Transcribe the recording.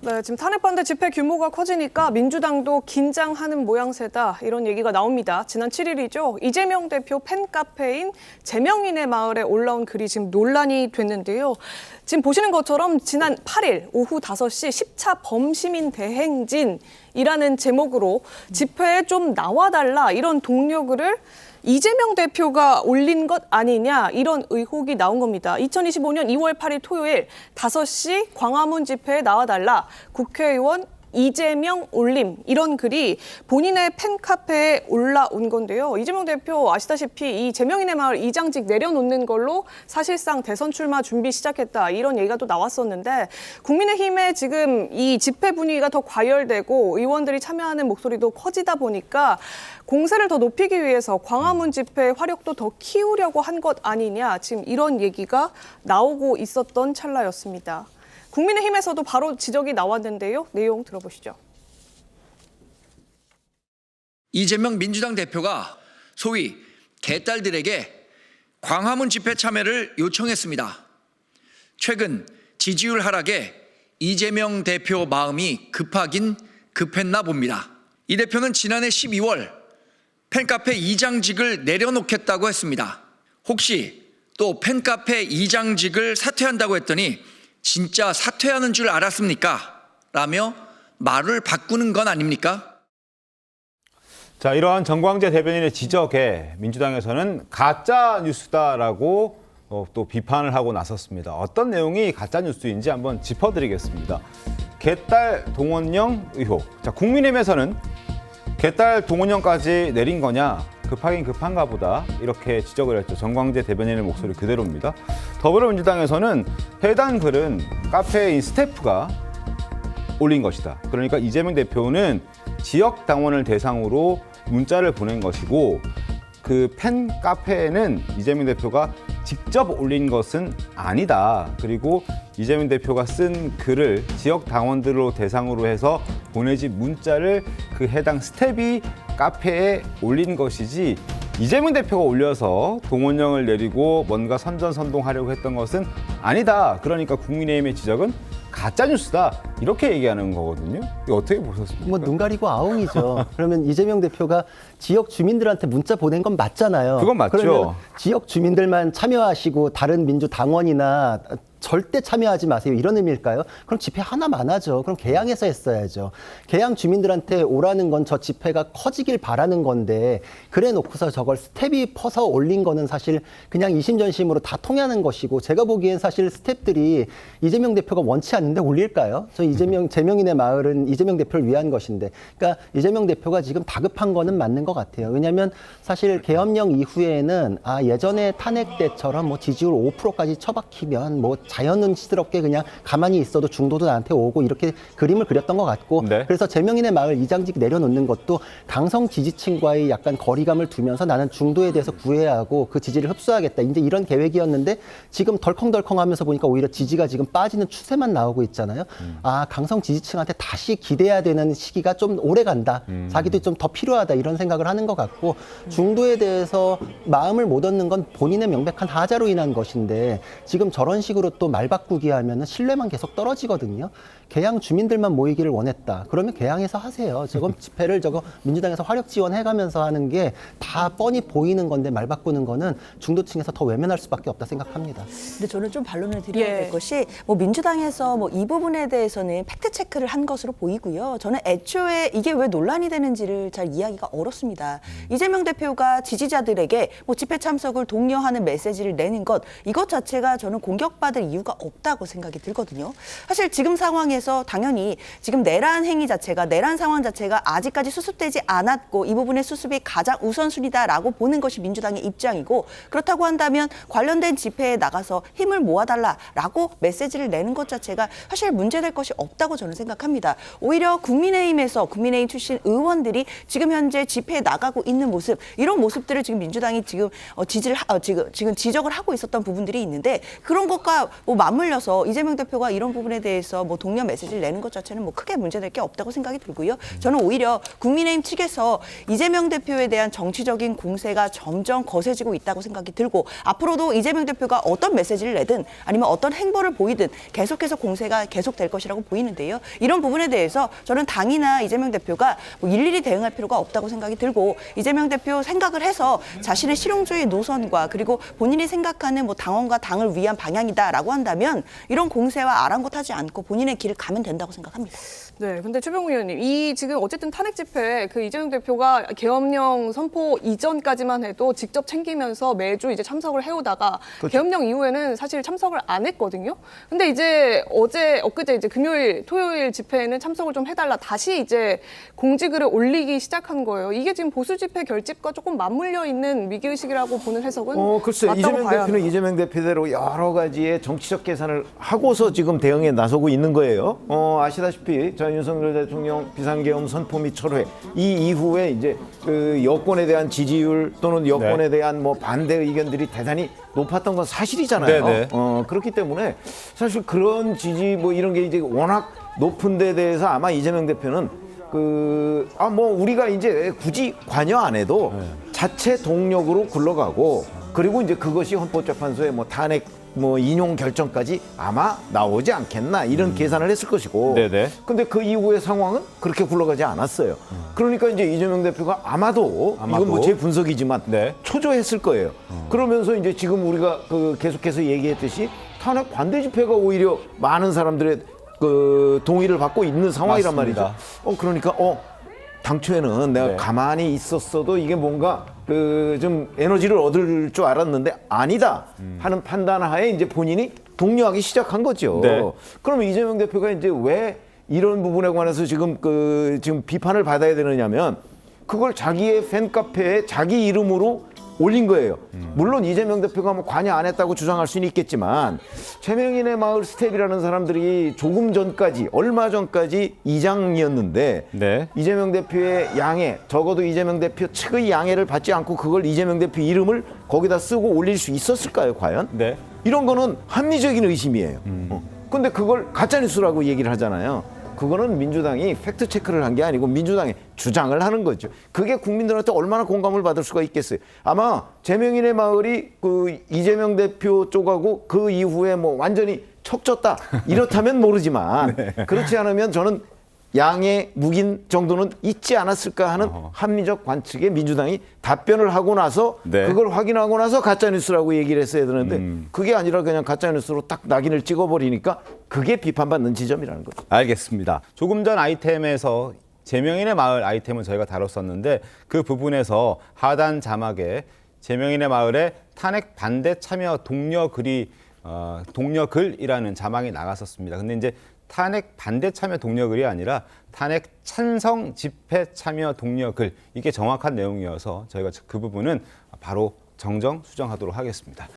네, 지금 탄핵반대 집회 규모가 커지니까 민주당도 긴장하는 모양새다 이런 얘기가 나옵니다. 지난 7일이죠. 이재명 대표 팬카페인 제명인의 마을에 올라온 글이 지금 논란이 됐는데요. 지금 보시는 것처럼 지난 8일 오후 5시 10차 범시민 대행진이라는 제목으로 집회에 좀 나와달라 이런 동료글을 이재명 대표가 올린 것 아니냐 이런 의혹이 나온 겁니다. 2025년 2월 8일 토요일 5시 광화문 집회에 나와달라 국회의원 이재명 올림 이런 글이 본인의 팬카페에 올라온 건데요. 이재명 대표 아시다시피 이 제명인의 마을 이장직 내려놓는 걸로 사실상 대선 출마 준비 시작했다 이런 얘기가 또 나왔었는데 국민의힘의 지금 이 집회 분위기가 더 과열되고 의원들이 참여하는 목소리도 커지다 보니까 공세를 더 높이기 위해서 광화문 집회 화력도 더 키우려고 한 것 아니냐 지금 이런 얘기가 나오고 있었던 찰나였습니다. 국민의힘에서도 바로 지적이 나왔는데요. 내용 들어보시죠. 이재명 민주당 대표가 소위 개딸들에게 광화문 집회 참여를 요청했습니다. 최근 지지율 하락에 이재명 대표 마음이 급하긴 급했나 봅니다. 이 대표는 지난해 12월 팬카페 이장직을 내려놓겠다고 했습니다. 혹시 또 팬카페 이장직을 사퇴한다고 했더니 진짜 사퇴하는 줄 알았습니까? 라며 말을 바꾸는 건 아닙니까? 자, 이러한 정광재 대변인의 지적에 민주당에서는 가짜 뉴스다라고 또 비판을 하고 나섰습니다. 어떤 내용이 가짜 뉴스인지 한번 짚어드리겠습니다. 개딸 동원령 의혹. 자, 국민의힘에서는 개딸 동원령까지 내린 거냐? 급하긴 급한가 보다 이렇게 지적을 했죠. 정광재 대변인의 목소리 그대로입니다. 더불어민주당에서는 해당 글은 카페인 스태프가 올린 것이다. 그러니까 이재명 대표는 지역 당원을 대상으로 문자를 보낸 것이고 그 팬 카페에는 이재명 대표가 직접 올린 것은 아니다. 그리고 이재명 대표가 쓴 글을 지역 당원들로 대상으로 해서 보내진 문자를 그 해당 스텝이 카페에 올린 것이지 이재명 대표가 올려서 동원령을 내리고 뭔가 선전선동하려고 했던 것은 아니다. 그러니까 국민의힘의 지적은 가짜뉴스다. 이렇게 얘기하는 거거든요. 이거 어떻게 보셨습니까? 뭐 눈 가리고 아웅이죠. 그러면 이재명 대표가 지역 주민들한테 문자 보낸 건 맞잖아요. 그건 맞죠. 그러면 지역 주민들만 참여하시고 다른 민주당원이나 절대 참여하지 마세요. 이런 의미일까요? 그럼 집회 하나만 하죠. 그럼 개항에서 했어야죠. 개항 주민들한테 오라는 건 저 집회가 커지길 바라는 건데 그래 놓고서 저걸 스텝이 퍼서 올린 거는 사실 그냥 이심전심으로 다 통하는 것이고 제가 보기엔 사실 스텝들이 이재명 대표가 원치 않는데 올릴까요? 저 제명인의 마을은 이재명 대표를 위한 것인데 그러니까 이재명 대표가 지금 다급한 거는 맞는 것 같아요. 왜냐하면 사실 계엄령 이후에는 예전에 탄핵 때처럼 뭐 지지율 5%까지 처박히면 뭐 자연스럽게 그냥 가만히 있어도 중도도 나한테 오고 이렇게 그림을 그렸던 것 같고 네. 그래서 제명인의 마을 이장직 내려놓는 것도 강성 지지층과의 약간 거리감을 두면서 나는 중도에 대해서 구애하고 그 지지를 흡수하겠다. 이제 이런 계획이었는데 지금 덜컹덜컹 하면서 보니까 오히려 지지가 지금 빠지는 추세만 나오고 있잖아요. 강성 지지층한테 다시 기대야 되는 시기가 좀 오래 간다. 자기도 좀 더 필요하다 이런 생각을 하는 것 같고 중도에 대해서 마음을 못 얻는 건 본인의 명백한 하자로 인한 것인데 지금 저런 식으로 또 말 바꾸기 하면은 신뢰만 계속 떨어지거든요. 개항 주민들만 모이기를 원했다. 그러면 개항에서 하세요. 저건 집회를 민주당에서 화력 지원해가면서 하는 게 다 뻔히 보이는 건데 말 바꾸는 거는 중도층에서 더 외면할 수밖에 없다 생각합니다. 근데 저는 좀 반론을 드려야 될 것이 뭐 민주당에서 뭐 이 부분에 대해서는 팩트 체크를 한 것으로 보이고요. 저는 애초에 이게 왜 논란이 되는지를 잘 이해하기가 어렵습니다. 이재명 대표가 지지자들에게 뭐 집회 참석을 독려하는 메시지를 내는 것 이것 자체가 저는 공격받을 이유가 없다고 생각이 들거든요. 사실 지금 상황에서 당연히 지금 내란 행위 자체가 내란 상황 자체가 아직까지 수습되지 않았고 이 부분의 수습이 가장 우선순위다라고 보는 것이 민주당의 입장이고 그렇다고 한다면 관련된 집회에 나가서 힘을 모아달라라고 메시지를 내는 것 자체가 사실 문제될 것이 없다고 저는 생각합니다. 오히려 국민의힘 출신 의원들이 지금 현재 집회에 나가고 있는 모습 이런 모습들을 지금 민주당이 지금 지적을 하고 있었던 부분들이 있는데 그런 것과 뭐 맞물려서 이재명 대표가 이런 부분에 대해서 뭐 독려 메시지를 내는 것 자체는 뭐 크게 문제될 게 없다고 생각이 들고요. 저는 오히려 국민의힘 측에서 이재명 대표에 대한 정치적인 공세가 점점 거세지고 있다고 생각이 들고 앞으로도 이재명 대표가 어떤 메시지를 내든 아니면 어떤 행보를 보이든 계속해서 공세가 계속될 것이라고 보이는데요. 이런 부분에 대해서 저는 당이나 이재명 대표가 뭐 일일이 대응할 필요가 없다고 생각이 들고 이재명 대표 생각을 해서 자신의 실용주의 노선과 그리고 본인이 생각하는 뭐 당원과 당을 위한 방향이다라고 한다면 이런 공세와 아랑곳하지 않고 본인의 길을 가면 된다고 생각합니다. 네, 근데 최병우 의원님, 이 지금 어쨌든 탄핵 집회 그 이재명 대표가 계엄령 선포 이전까지만 해도 직접 챙기면서 매주 이제 참석을 해오다가 계엄령 이후에는 사실 참석을 안 했거든요. 근데 이제 엊그제 이제 금요일, 토요일 집회에는 참석을 좀 해달라 다시 이제 공지글을 올리기 시작한 거예요. 이게 지금 보수 집회 결집과 조금 맞물려 있는 위기의식이라고 보는 해석은 글쎄 맞다고 이재명 봐야 대표는 하나요? 이재명 대표대로 여러 가지의 정치적 계산을 하고서 지금 대응에 나서고 있는 거예요. 아시다시피 자 윤석열 대통령 비상계엄 선포 및 철회 이 이후에 이제 그 여권에 대한 지지율 또는 여권에 대한 뭐 반대 의견들이 대단히 높았던 건 사실이잖아요. 네네. 그렇기 때문에 사실 그런 지지 뭐 이런 게 이제 워낙 높은 데 대해서 아마 이재명 대표는 우리가 이제 굳이 관여 안 해도 자체 동력으로 굴러가고 그리고 이제 그것이 헌법재판소의 뭐 탄핵 뭐 인용 결정까지 아마 나오지 않겠나 이런 계산을 했을 것이고. 네네. 근데 그 이후의 상황은 그렇게 굴러가지 않았어요. 그러니까 이제 이재명 대표가 아마도 이건 뭐 제 분석이지만 네. 초조했을 거예요. 그러면서 이제 지금 우리가 그 계속해서 얘기했듯이 탄핵 반대 집회가 오히려 많은 사람들의 그 동의를 받고 있는 상황이란 맞습니다. 말이죠. 그러니까 당초에는 내가 네. 가만히 있었어도 이게 뭔가 그 좀 에너지를 얻을 줄 알았는데 아니다 하는 판단하에 이제 본인이 독려하기 시작한 거죠. 네. 그러면 이재명 대표가 이제 왜 이런 부분에 관해서 지금 지금 비판을 받아야 되느냐면 그걸 자기의 팬카페에 자기 이름으로 올린 거예요. 물론 이재명 대표가 뭐 관여 안 했다고 주장할 수는 있겠지만 최명인의 마을 스텝이라는 사람들이 조금 전까지 얼마 전까지 이장이었는데 네. 이재명 대표의 양해 적어도 이재명 대표 측의 양해를 받지 않고 그걸 이재명 대표 이름을 거기다 쓰고 올릴 수 있었을까요 과연? 네. 이런 거는 합리적인 의심이에요. 근데 그걸 가짜뉴스라고 얘기를 하잖아요. 그거는 민주당이 팩트 체크를 한 게 아니고 민주당이 주장을 하는 거죠. 그게 국민들한테 얼마나 공감을 받을 수가 있겠어요. 아마 재명인의 마을이 그 이재명 대표 쪽하고 그 이후에 뭐 완전히 척졌다 이렇다면 모르지만 그렇지 않으면 저는 양의 묵인 정도는 있지 않았을까 하는 합리적 관측에 민주당이 답변을 하고 나서 네. 그걸 확인하고 나서 가짜뉴스라고 얘기를 했어야 되는데 그게 아니라 그냥 가짜뉴스로 딱 낙인을 찍어버리니까 그게 비판받는 지점이라는 거죠. 알겠습니다. 조금 전 아이템에서 재명인의 마을 아이템은 저희가 다뤘었는데 그 부분에서 하단 자막에 재명인의 마을에 탄핵 반대 참여 동료글이라는 자막이 나갔었습니다. 근데 이제 탄핵 반대 참여 동료글이 아니라 탄핵 찬성 집회 참여 동료글 이게 정확한 내용이어서 저희가 그 부분은 바로 정정 수정하도록 하겠습니다.